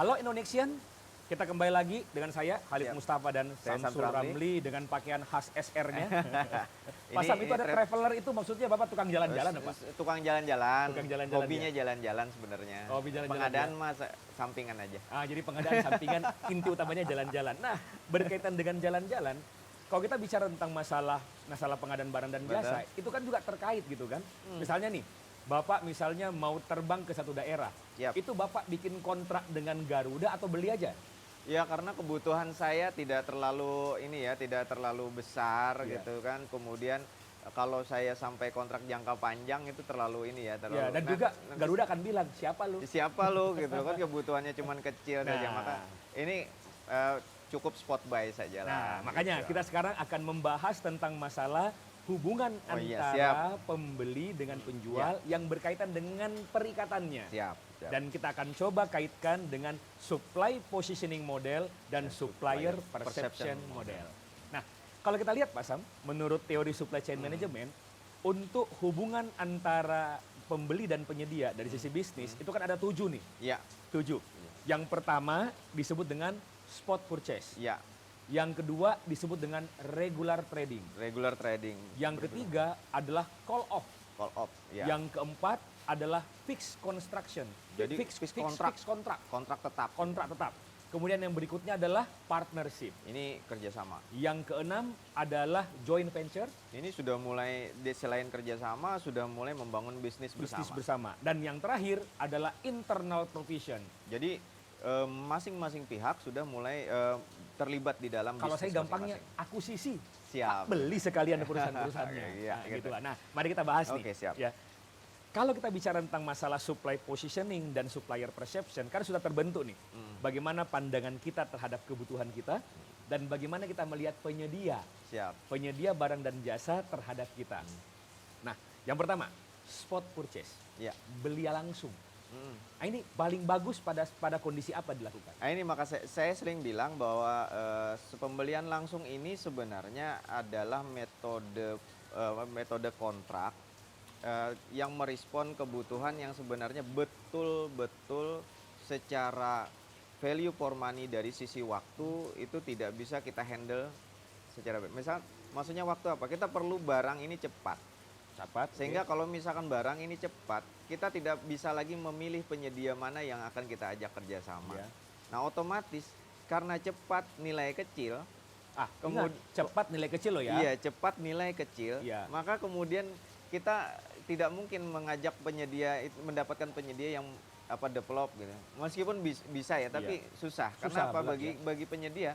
Halo Indonesian, kita kembali lagi dengan saya Khalid Siap. Mustafa dan Saya Samsul Samsul Ramli. Ramli dengan pakaian khas SR-nya. Ini- Pak Sam, itu ini ada traveler itu maksudnya Bapak tukang jalan-jalan apa? Tukang jalan-jalan. Tukang jalan-jalan, Hobinya ya? jalan-jalan sebenarnya. Hobi jalan-jalan, Pengadaan ya. mah sampingan aja. Jadi pengadaan sampingan, inti utamanya jalan-jalan. Nah, berkaitan dengan jalan-jalan, kalau kita bicara tentang masalah pengadaan barang dan jasa, itu kan juga terkait gitu kan. Misalnya nih, Bapak misalnya mau terbang ke satu daerah, Yap. itu Bapak bikin kontrak dengan Garuda atau beli aja? Ya karena kebutuhan saya tidak terlalu tidak terlalu besar Iya. gitu kan. Kemudian kalau saya sampai kontrak jangka panjang itu terlalu terlalu. Ya, dan juga Garuda akan bilang, siapa lu? Siapa lu gitu kan, kebutuhannya cuman kecil saja. Nah. Maka ini cukup spot buy saja lah. Nah, makanya gitu. kita sekarang akan membahas tentang masalah hubungan Oh iya, antara pembeli dengan penjual yang berkaitan dengan perikatannya. Siap. Dan kita akan coba kaitkan dengan supply positioning model dan supplier perception model. Nah, kalau kita lihat Pak Sam, menurut teori supply chain management, untuk hubungan antara pembeli dan penyedia dari sisi bisnis, itu kan ada 7 nih. Ya, 7. Yang pertama disebut dengan spot purchase. ya. Yang kedua disebut dengan regular trading. Regular trading. Yang ketiga adalah call off. Call off. Ya. Yang keempat adalah fixed construction. Jadi fixed kontrak. kontrak. Kontrak tetap. Kontrak tetap. Kemudian yang berikutnya adalah partnership. Ini kerjasama. Yang keenam adalah joint venture, Ini sudah mulai selain kerjasama sudah mulai membangun bisnis bisnis bersama. bersama. Dan yang terakhir adalah internal provision. Jadi masing-masing pihak sudah mulai terlibat di dalam Kalau saya bisnis gampangnya masing-masing. akuisisi. Siap. Beli sekalian perusahaan-perusahaannya. Iya, Nah, gitu. gitulah. Nah, mari kita bahas nih. Oke, siap. Ya. Kalau kita bicara tentang masalah supply positioning dan supplier perception, kan sudah terbentuk nih. Bagaimana pandangan kita terhadap kebutuhan kita dan bagaimana kita melihat penyedia Siap. barang dan jasa terhadap kita. Nah, yang pertama, spot purchase. Ya. Beli langsung. Nah, ini paling bagus pada kondisi apa dilakukan? Nah, ini maka saya sering bilang bahwa pembelian langsung ini sebenarnya adalah metode kontrak yang merespon kebutuhan yang sebenarnya betul-betul secara value for money dari sisi waktu itu tidak bisa kita handle secara maksudnya waktu apa? Kita perlu barang ini cepat. Sehingga kalau misalkan barang ini cepat, kita tidak bisa lagi memilih penyedia mana yang akan kita ajak kerjasama. Ya. Nah, otomatis karena cepat nilai kecil, Kemudian cepat nilai kecil loh ya. iya cepat nilai kecil, Iya. maka kemudian kita tidak mungkin mengajak mendapatkan penyedia yang develop gitu. Meskipun bisa ya, tapi susah. Karena Susah apa? banget, Bagi penyedia,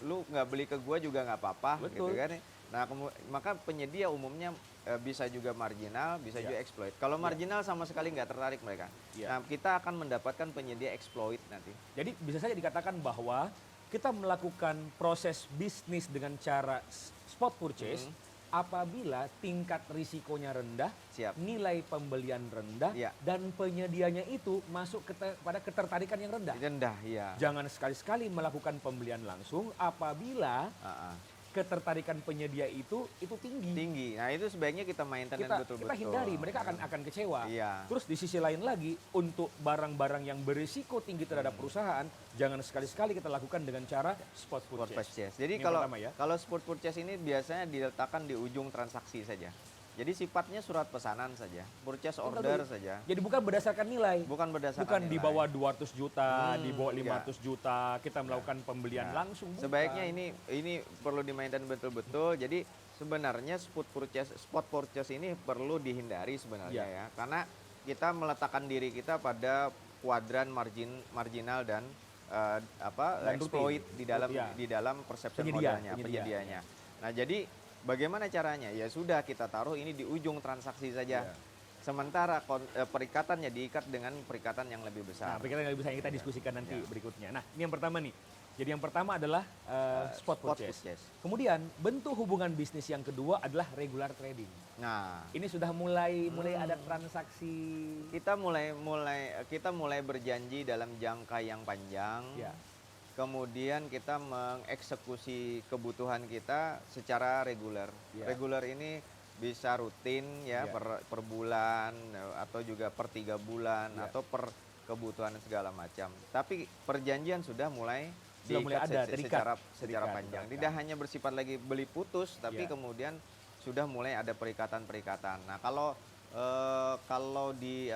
lu nggak beli ke gua juga nggak apa-apa, gitu Betul. kan? Nah, maka penyedia umumnya bisa juga marginal, bisa juga exploit. Kalau marginal sama sekali nggak tertarik mereka. Iya. Nah, kita akan mendapatkan penyedia exploit nanti. Jadi bisa saja dikatakan bahwa kita melakukan proses bisnis dengan cara spot purchase apabila tingkat risikonya rendah, Siap. nilai pembelian rendah, Iya. dan penyedianya itu masuk pada ketertarikan yang rendah. Rendah, ya. Jangan sekali-sekali melakukan pembelian langsung apabila ketertarikan penyedia itu tinggi. Tinggi. Nah, itu sebaiknya kita maintain betul-betul. Kita hindari, mereka akan kecewa. Iya. Terus di sisi lain lagi, untuk barang-barang yang berisiko tinggi terhadap perusahaan, jangan sekali-sekali kita lakukan dengan cara spot purchase. Jadi Ini yang kalau pertama ya. kalau spot purchase ini biasanya diletakkan di ujung transaksi saja. Jadi sifatnya surat pesanan saja, purchase order saja. Jadi bukan berdasarkan nilai. Bukan berdasarkan Bukan di nilai. bawah 200 juta, di bawah enggak. 500 juta, kita melakukan pembelian Nah, langsung. Bukan. Sebaiknya ini perlu dimaintain betul-betul. Jadi sebenarnya spot purchase ini perlu dihindari sebenarnya ya. Karena kita meletakkan diri kita pada kuadran marginal dan exploit di dalam perception penyedianya. Nah, jadi bagaimana caranya? Ya sudah, kita taruh ini di ujung transaksi saja. Sementara perikatannya diikat dengan perikatan yang lebih besar. Nah, perikatan yang lebih besar yang kita diskusikan nanti berikutnya. Nah, ini yang pertama nih. Jadi yang pertama adalah spot purchase. Kemudian bentuk hubungan bisnis yang kedua adalah regular trading. Nah, Ini sudah mulai ada transaksi. kita mulai berjanji dalam jangka yang panjang. Ya. Kemudian kita mengeksekusi kebutuhan kita secara reguler. Ya. Reguler ini bisa rutin ya, Ya. per bulan atau juga per 3 bulan Ya. atau per kebutuhan segala macam. Tapi perjanjian sudah mulai Sudah mulai ada, terikat. secara panjang. Tidak hanya bersifat lagi beli putus, tapi Iya. kemudian sudah mulai ada perikatan-perikatan. Nah, kalau di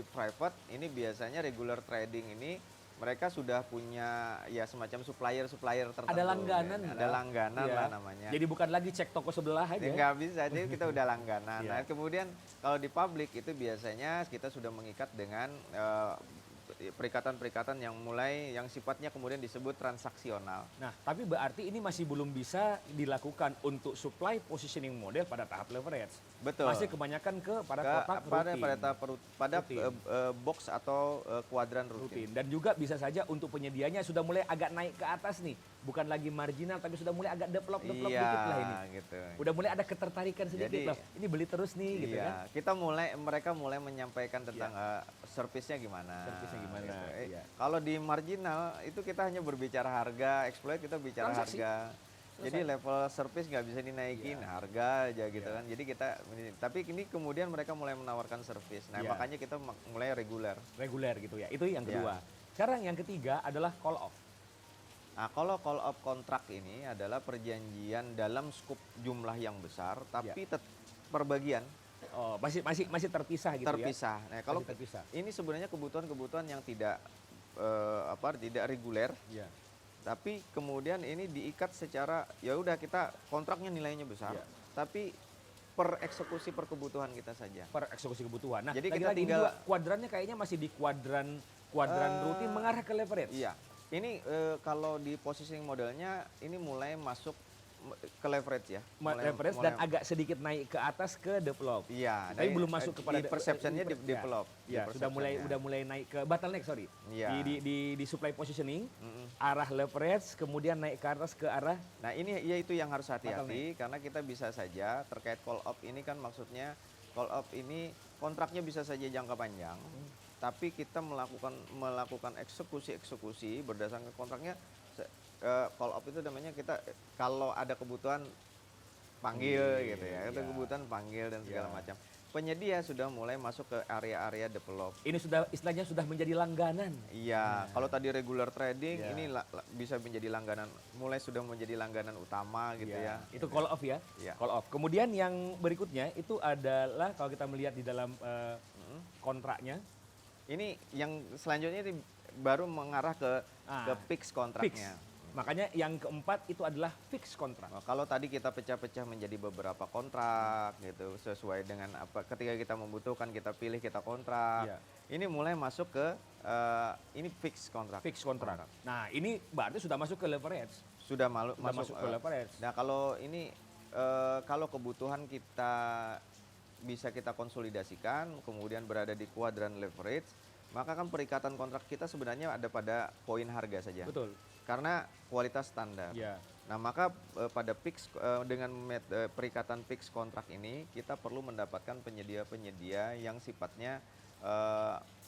private ini biasanya regular trading ini mereka sudah punya ya semacam supplier tertentu. Ada langganan ya. lah. Ada langganan Iya. lah namanya. Jadi bukan lagi cek toko sebelah aja. Nggak bisa, jadi kita udah langganan. Iya. Nah, kemudian kalau di publik itu biasanya kita sudah mengikat dengan perikatan-perikatan yang sifatnya kemudian disebut transaksional. Nah, tapi berarti ini masih belum bisa dilakukan untuk supply positioning model pada tahap leverage. Betul. Masih kebanyakan pada kotak rutin. pada Rutin. box atau kuadran rutin. Rutin. Dan juga bisa saja untuk penyedianya sudah mulai agak naik ke atas nih. Bukan lagi marginal tapi sudah mulai agak develop dikit lah ini. Gitu. Udah mulai ada ketertarikan sedikit Jadi, loh. Ini beli terus nih gitu kan. Mereka mulai menyampaikan tentang service-nya gimana. Service-nya gimana, gitu. iya. Kalau di marginal itu kita hanya berbicara harga, exploit kita bicara Transaksi. harga. Jadi level service nggak bisa dinaikin, harga aja gitu kan. Jadi tapi ini kemudian mereka mulai menawarkan service. Nah, Iya. makanya kita mulai reguler. Reguler gitu ya. Itu yang kedua. Sekarang yang ketiga adalah call off. Nah, kalau call off kontrak ini adalah perjanjian dalam skup jumlah yang besar, tapi perbagian Oh, masih terpisah gitu ya. terpisah. Nah, kalau Masih terpisah. ini sebenarnya kebutuhan-kebutuhan yang tidak tidak reguler, Iya. tapi kemudian ini diikat secara ya udah kita kontraknya nilainya besar, Iya. tapi per eksekusi per kebutuhan kita saja. Per eksekusi kebutuhan. Nah, Jadi lagi-lagi kita ini tinggal- juga kuadrannya kayaknya masih di kuadran rutin mengarah ke leverage. Iya. Ini kalau di positioning modelnya ini mulai masuk ke leverage ya. Leverage dan agak sedikit naik ke atas ke develop. Iya, Tapi nah, belum masuk kepada di perceptionnya develop. Ya, Di sudah mulai perceptionnya. naik ke bottleneck, sorry. Iya. Di supply positioning, arah leverage kemudian naik ke atas ke arah Nah, ini ya itu yang harus hati-hati karena kita bisa saja terkait call up ini kan maksudnya call up ini kontraknya bisa saja jangka panjang. Tapi kita melakukan eksekusi berdasarkan kontraknya call up itu namanya kita kalau ada kebutuhan panggil gitu ya. Ada Iya. kebutuhan panggil dan segala Iya. macam. Penyedia sudah mulai masuk ke area-area develop. ini istilahnya sudah menjadi langganan. Iya, kalau tadi regular trading Iya. ini bisa menjadi langganan, sudah menjadi langganan utama gitu ya. Itu call off ya. Iya. Call off. Kemudian yang berikutnya itu adalah kalau kita melihat di dalam kontraknya Ini yang selanjutnya ini baru mengarah ke fix fix. kontraknya. Makanya yang keempat itu adalah fix kontrak. Nah, kalau tadi kita pecah-pecah menjadi beberapa kontrak gitu sesuai dengan apa ketika kita membutuhkan kita pilih kita kontrak. Iya. Ini mulai masuk ke ini fix kontrak. Fix kontrak. Nah, ini berarti sudah masuk ke leverage. Sudah Sudah masuk ke leverage. Nah, kalau ini kalau kebutuhan kita bisa kita konsolidasikan kemudian berada di kuadran leverage, maka kan perikatan kontrak kita sebenarnya ada pada poin harga saja. Betul. Karena kualitas standar. Ya. Nah, maka pada dengan perikatan fix kontrak ini kita perlu mendapatkan penyedia-penyedia yang sifatnya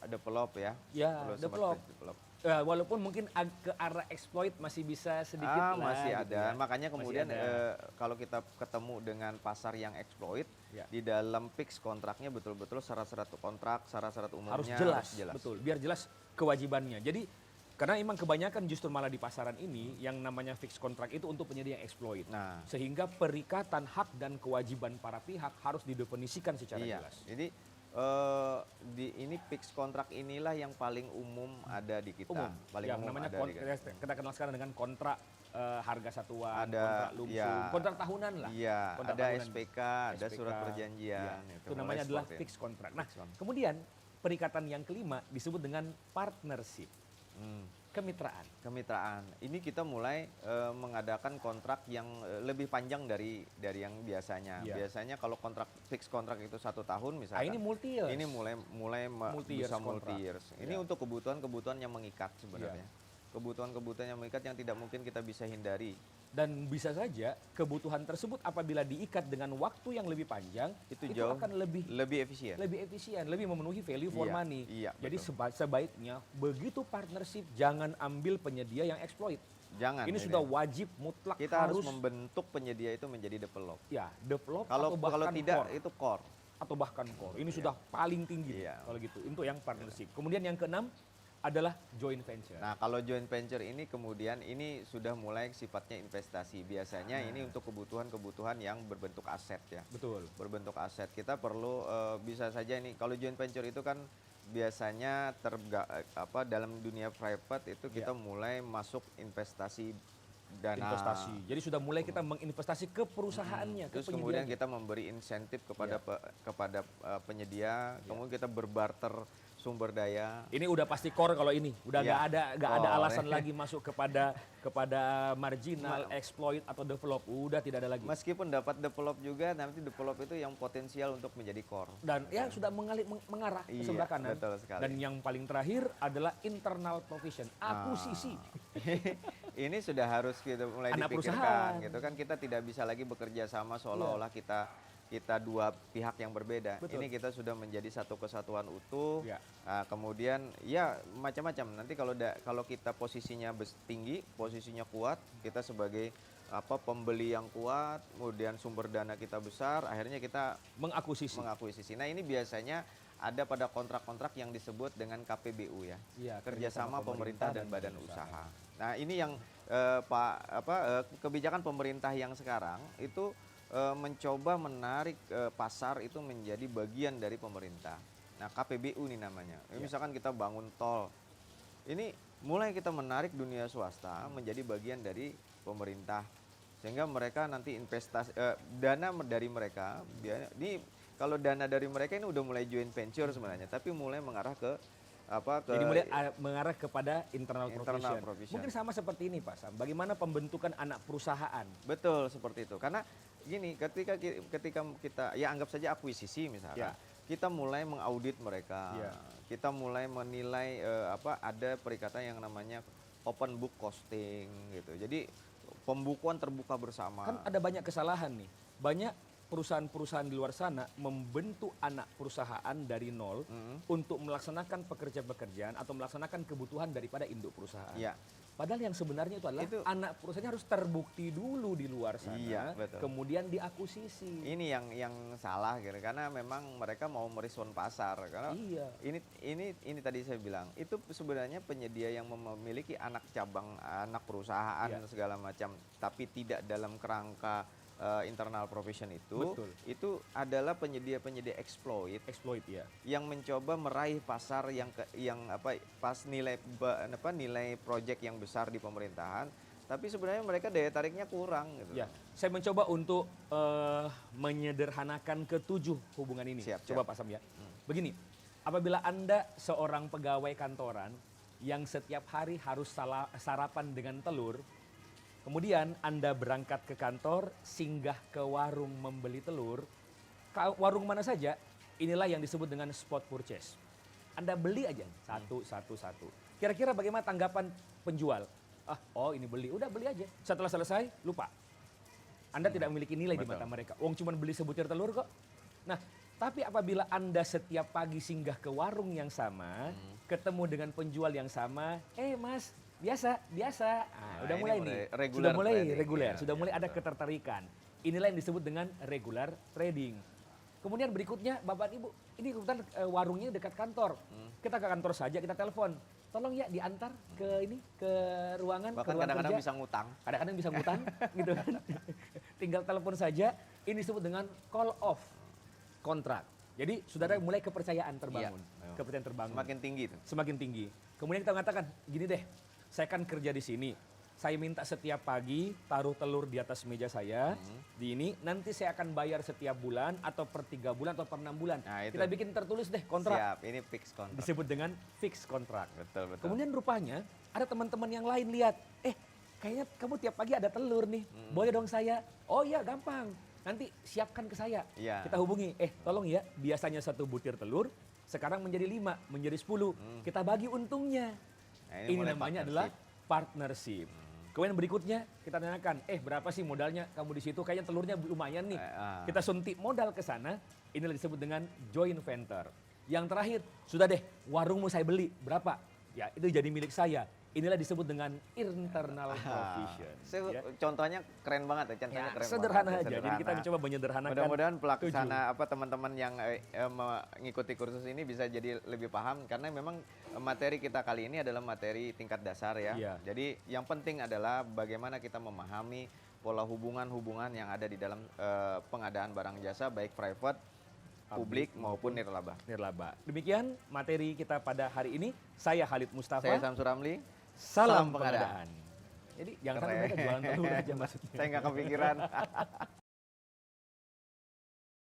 develop ya. Ya, Perlu develop. seperti develop. Walaupun mungkin ke arah exploit masih bisa sedikit lah. Masih gitu ada. ya. Makanya kemudian Masih ada. kalau kita ketemu dengan pasar yang exploit, Ya. di dalam fix kontraknya betul-betul syarat-syarat kontrak, syarat-syarat umumnya harus jelas, betul. Biar jelas kewajibannya. Jadi karena memang kebanyakan justru malah di pasaran ini yang namanya fix kontrak itu untuk penyedia yang exploit. Nah, Sehingga perikatan hak dan kewajiban para pihak harus didefinisikan secara iya. jelas. Jadi ini fix kontrak inilah yang paling umum ada di kita. Umum. Paling Yang umum namanya ada di kita. kita kenal sekarang dengan kontrak harga satuan, Ada, kontrak lumsum, ya. kontrak tahunan lah. Iya, Kontrak ada tahunan. SPK, ada SPK, surat perjanjian. iya. itu Itu namanya mulai adalah seperti fix kontrak. Nah, Fix kontrak. kemudian perikatan yang kelima disebut dengan partnership, Hmm, kemitraan. kemitraan. Ini kita mulai mengadakan kontrak yang lebih panjang dari yang biasanya. Iya. Biasanya kalau kontrak fix kontrak itu 1 tahun Nah, misalkan. ini multi years. Ini mulai Multi-years bisa kontrak. multi years. Ini Iya. untuk kebutuhan-kebutuhan yang mengikat sebenarnya. Kebutuhan-kebutuhan yang mengikat yang tidak mungkin kita bisa hindari. Dan bisa saja kebutuhan tersebut apabila diikat dengan waktu yang lebih panjang, Itu itu jauh akan lebih efisien. lebih efisien, lebih memenuhi value for Iya, money. iya, Jadi betul. sebaiknya begitu partnership jangan ambil penyedia yang exploit. Jangan. Ini sudah wajib mutlak kita harus harus membentuk penyedia itu menjadi develop. ya develop Kalau atau bahkan tidak core. itu core. atau bahkan core. Ini sudah paling tinggi Iya. kalau gitu. Untuk yang partnership. Kemudian yang keenam adalah joint venture. Nah, kalau joint venture ini kemudian ini sudah mulai sifatnya investasi. Biasanya ini untuk kebutuhan-kebutuhan yang berbentuk aset ya. Betul. Berbentuk aset. Kita perlu bisa saja ini kalau joint venture itu kan biasanya dalam dunia private itu kita mulai masuk investasi dana. Investasi. Jadi sudah mulai kita menginvestasi ke perusahaannya, ke Terus kemudian penyediaannya. kita memberi insentif kepada kepada penyedia, kemudian kita berbarter sumber daya. Ini udah pasti core kalau ini, udah Iya, nggak ada core. alasan lagi masuk kepada marginal, exploit atau develop, udah tidak ada lagi. Meskipun dapat develop juga, nanti develop itu yang potensial untuk menjadi core. Dan ya sudah mengarah ke Iya, sebelah kanan. betul sekali. Dan yang paling terakhir adalah internal provision, akuisisi. Ini sudah harus kita mulai Anak dipikirkan perusahaan. gitu kan, kita tidak bisa lagi bekerja sama seolah-olah kita dua pihak yang berbeda. Betul. Ini kita sudah menjadi satu kesatuan utuh. Ya. Kemudian ya macam-macam. Nanti kalau kita posisinya tinggi, posisinya kuat, kita sebagai pembeli yang kuat, kemudian sumber dana kita besar, akhirnya kita mengakuisisi. Nah, ini biasanya ada pada kontrak-kontrak yang disebut dengan KPBU ya. Iya, Kerjasama pemerintah dan badan usaha. Nah, ini yang kebijakan pemerintah yang sekarang itu mencoba menarik pasar itu menjadi bagian dari pemerintah. Nah, KPBU ini namanya. Misalkan kita bangun tol, ini mulai kita menarik dunia swasta menjadi bagian dari pemerintah, sehingga mereka nanti investasi dana dari mereka. Kalau dana dari mereka ini udah mulai joint venture sebenarnya, tapi mulai mengarah ke Jadi mulai mengarah kepada internal Internal provision. provision. Mungkin sama seperti ini Pak Sam, bagaimana pembentukan anak perusahaan. Betul seperti itu. Karena gini, ketika kita ya anggap saja akuisisi misalnya, kita mulai mengaudit mereka, kita mulai menilai ada perikatan yang namanya open book costing gitu. Jadi pembukuan terbuka bersama. Kan ada banyak kesalahan nih. Banyak perusahaan-perusahaan di luar sana membentuk anak perusahaan dari nol untuk melaksanakan pekerjaan atau melaksanakan kebutuhan daripada induk perusahaan. Iya. Padahal yang sebenarnya itu adalah anak perusahaannya harus terbukti dulu di luar sana, Iya, betul. kemudian diakuisisi. Ini yang salah gitu, karena memang mereka mau merespon pasar. Karena ini tadi saya bilang, itu sebenarnya penyedia yang memiliki anak cabang, anak perusahaan segala macam, tapi tidak dalam kerangka internal provision itu adalah penyedia-penyedia exploit ya. yang mencoba meraih pasar yang pas nilai project yang besar di pemerintahan, tapi sebenarnya mereka daya tariknya kurang gitu. Ya, saya mencoba untuk menyederhanakan ketujuh hubungan ini. Coba Pak Sam ya. Begini, apabila Anda seorang pegawai kantoran yang setiap hari harus sarapan dengan telur, kemudian Anda berangkat ke kantor, singgah ke warung membeli telur, warung mana saja, inilah yang disebut dengan spot purchase. Anda beli aja satu. Kira-kira bagaimana tanggapan penjual? Ini beli, udah beli aja. Setelah selesai, lupa. Anda tidak memiliki nilai di mata mereka. Cuma beli sebutir telur kok. Nah, tapi apabila Anda setiap pagi singgah ke warung yang sama, ketemu dengan penjual yang sama, Mas, biasa. Udah mulai nih. Sudah mulai reguler, sudah mulai ada ketertarikan. Inilah yang disebut dengan regular trading. Kemudian berikutnya, Bapak Ibu, ini kebetulan warungnya dekat kantor. Kita ke kantor saja, kita telepon. Tolong ya diantar ke ruangan. Bahkan kadang-kadang bisa ngutang. Kadang-kadang bisa ngutang, gitu kan. Tinggal telepon saja. Ini disebut dengan call off kontrak. Jadi saudara mulai kepercayaan terbangun. Kepercayaan terbangun. Semakin tinggi. Kemudian kita mengatakan, gini deh. Saya kan kerja di sini. Saya minta setiap pagi taruh telur di atas meja saya. Di ini nanti saya akan bayar setiap bulan atau per 3 bulan atau per 6 bulan. Nah, kita bikin tertulis deh kontrak. Siap, ini fix kontrak. Disebut dengan fix kontrak. Betul. Kemudian rupanya ada teman-teman yang lain lihat, kayaknya kamu tiap pagi ada telur nih. Boleh dong saya? Oh iya, gampang. Nanti siapkan ke saya. Kita hubungi, tolong ya, biasanya 1 butir telur sekarang menjadi 5, menjadi 10. Kita bagi untungnya. Nah, ini namanya adalah partnership. Kemudian berikutnya kita tanyakan, berapa sih modalnya kamu di situ? Kayaknya telurnya lumayan nih. Kita suntik modal ke sana. Inilah disebut dengan joint venture. Yang terakhir, sudah deh, warungmu saya beli. Berapa? Ya, itu jadi milik saya. inilah disebut dengan internal provision. Ya. Contohnya keren banget ya, contohnya Ya, keren sederhana banget. aja. Jadi kita mencoba menyederhanakan. Mudah-mudahan pelaksana teman-teman yang mengikuti kursus ini bisa jadi lebih paham karena memang materi kita kali ini adalah materi tingkat dasar ya. Iya. Jadi yang penting adalah bagaimana kita memahami pola hubungan-hubungan yang ada di dalam pengadaan barang jasa baik private, publik maupun nirlaba. Nirlaba. Demikian materi kita pada hari ini. Saya Khalid Mustafa. Saya Samsul Ramli. Salam Salam pengadaan. pengadaan. Jadi jangan sampai mereka jualan telur aja maksudnya. Saya nggak kepikiran.